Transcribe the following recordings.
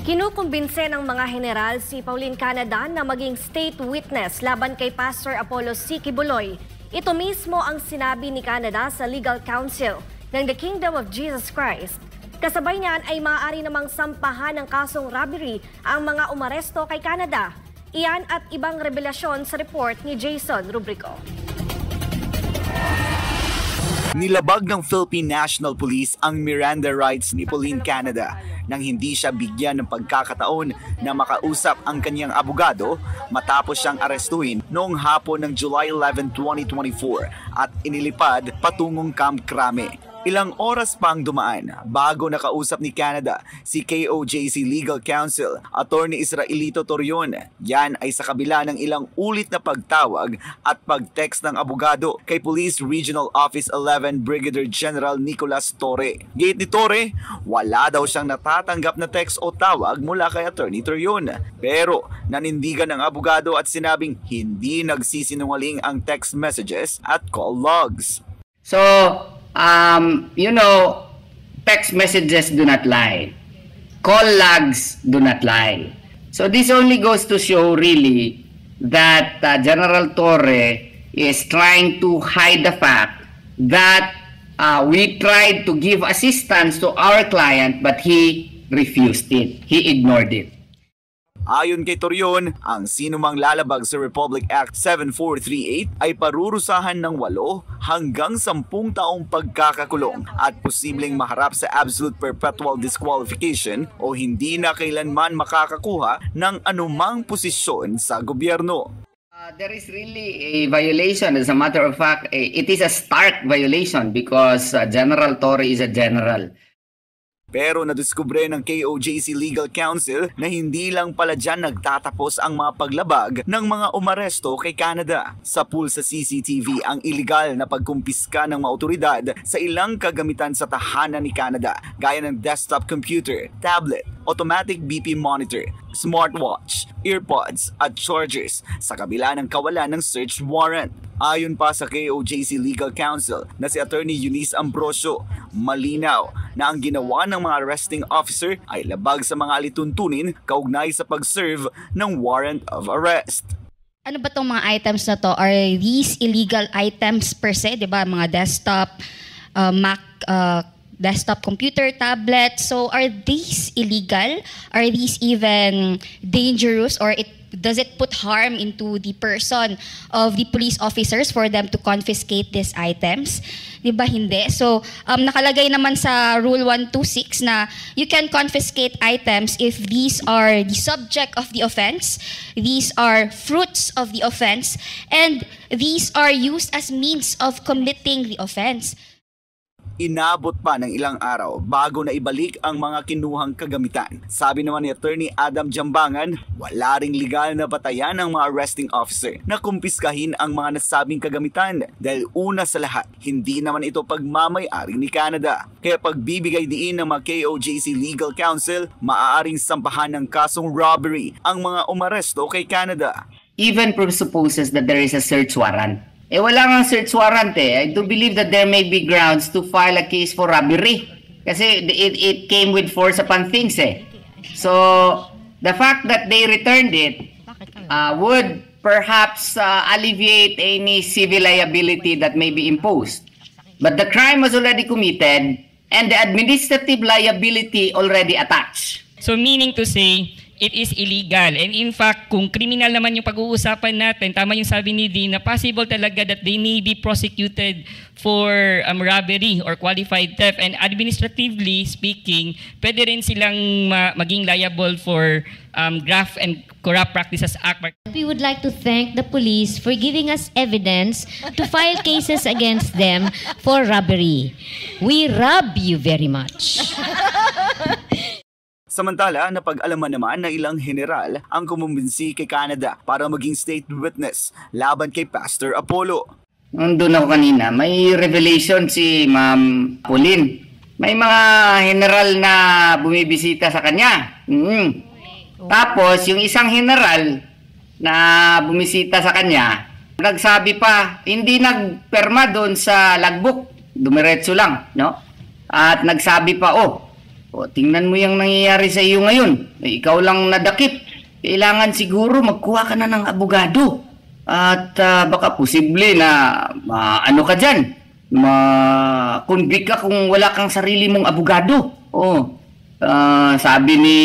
Kinukumbinse ng mga general si Pauline Canada na maging state witness laban kay Pastor Apollo C. Quiboloy. Ito mismo ang sinabi ni Canada sa Legal Council ng The Kingdom of Jesus Christ. Kasabay niyan ay maaari namang sampahan ng kasong robbery ang mga umaresto kay Canada. Iyan at ibang revelasyon sa report ni Jason Rubrico. Nilabag ng Philippine National Police ang Miranda rights ni Pauline Canada nang hindi siya bigyan ng pagkakataon na makausap ang kanyang abogado matapos siyang arestuhin noong hapon ng July 11, 2024 at inilipad patungong Camp Crame. Ilang oras pang dumaan bago nakausap ni Canada si KOJC Legal Counsel, Attorney Israelito Torion. Yan ay sa kabila ng ilang ulit na pagtawag at pag-text ng abogado kay Police Regional Office 11 Brigadier General Nicolas Torre. Gate ni Torre, wala daw siyang natatanggap na text o tawag mula kay Attorney Torion. Pero nanindigan ng abogado at sinabing hindi nagsisinungaling ang text messages at call logs. So, text messages do not lie. Call logs do not lie. So this only goes to show really that General Torre is trying to hide the fact that we tried to give assistance to our client but he refused it. He ignored it. Ayon kay Torion, ang sinumang lalabag sa Republic Act 7438 ay parurusahan ng 8 hanggang 10 taong pagkakakulong at posibleng maharap sa absolute perpetual disqualification o hindi na kailanman makakakuha ng anumang posisyon sa gobyerno. There is really a violation. As a matter of fact, it is a stark violation because General Torre is a general. Pero nadiskubre ng KOJC Legal Counsel na hindi lang pala dyan nagtatapos ang mga paglabag ng mga umaresto kay Canada. Sa pool sa CCTV ang iligal na pagkumpiska ng mga otoridad sa ilang kagamitan sa tahanan ni Canada gaya ng desktop computer, tablet, automatic BP monitor, smartwatch, earpods at chargers sa kabila ng kawalan ng search warrant. Ayon pa sa KOJC Legal Counsel na si Attorney Eunice Ambrosio, malinaw na ang ginawa ng mga arresting officer ay labag sa mga alituntunin kaugnay sa pag-serve ng warrant of arrest. Ano ba tong mga items na to? Are these illegal items per se? Diba? Mga desktop, Mac, desktop computer, tablet. So are these illegal? Are these even dangerous, or does it put harm into the person of the police officers for them to confiscate these items? Diba hindi? So nakalagay naman sa Rule 126 na you can confiscate items if these are the subject of the offense, these are fruits of the offense, and these are used as means of committing the offense. Inabot pa ng ilang araw bago na ibalik ang mga kinuhang kagamitan. Sabi naman ni Attorney Adam Jambangan, wala ring legal na batayan ng mga arresting officer na kumpiskahin ang mga nasabing kagamitan dahil una sa lahat, hindi naman ito pagmamay-ari ni Canada. Kaya pagbibigay diin ng mga KOJC Legal Counsel, maaaring sampahan ng kasong robbery ang mga umaresto kay Canada. Even presupposes that there is a search warrant. Wala nga search warrant I do believe that there may be grounds to file a case for robbery. Kasi it came with force upon things So, the fact that they returned it would perhaps alleviate any civil liability that may be imposed. But the crime was already committed and the administrative liability already attached. So meaning to say, it is illegal. And in fact, kung criminal naman yung pag-uusapan natin, tama yung sabi ni Dean, na possible talaga that they may be prosecuted for robbery or qualified theft. And administratively speaking, pwede rin silang maging liable for Graft and Corrupt Practices Act. We would like to thank the police for giving us evidence to file cases against them for robbery. We rob you very much. Samantala, napag-alaman naman ng ilang general ang kumumbinsi kay Canada para maging state witness laban kay Pastor Apollo. Nandun ako kanina, may revelation si Ma'am Pauline. May mga general na bumibisita sa kanya. Tapos, yung isang general na bumisita sa kanya, nagsabi pa, hindi nagperma doon sa logbook. Dumiretso lang, no? At nagsabi pa, O, tingnan mo yung nangyayari sa iyo ngayon. Ikaw lang nadakip. Kailangan siguro magkuha ka na ng abogado. At baka posible na ano ka dyan. Ma-convict ka kung wala kang sarili mong abogado. O, sabi ni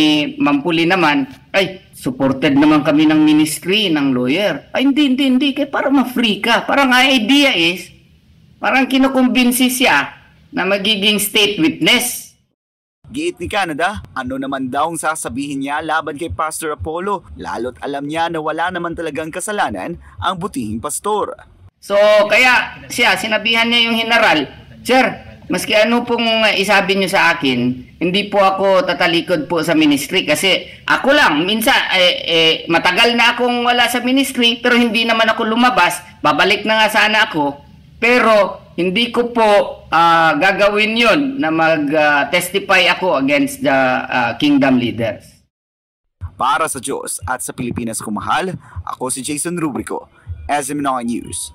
Ma'am Puli naman, ay, supported naman kami ng ministry, ng lawyer. Ay, hindi. Kaya para ma-free ka. Parang ang idea is, parang kinukumbinsi siya na magiging state witness. Giit ni Canada, ano naman daw ang sasabihin niya laban kay Pastor Apollo, lalo't alam niya na wala naman talagang kasalanan ang butihing pastor. So, kaya siya, sinabihan niya yung general, Sir, maski ano pong isabi niyo sa akin, hindi po ako tatalikod po sa ministry kasi ako lang, minsan matagal na akong wala sa ministry pero hindi naman ako lumabas, babalik na nga sana ako, pero hindi ko po gagawin yon na mag-testify ako against the kingdom leaders. Para sa Diyos at sa Pilipinas kumahal, ako si Jason Rubrico, SM9 News.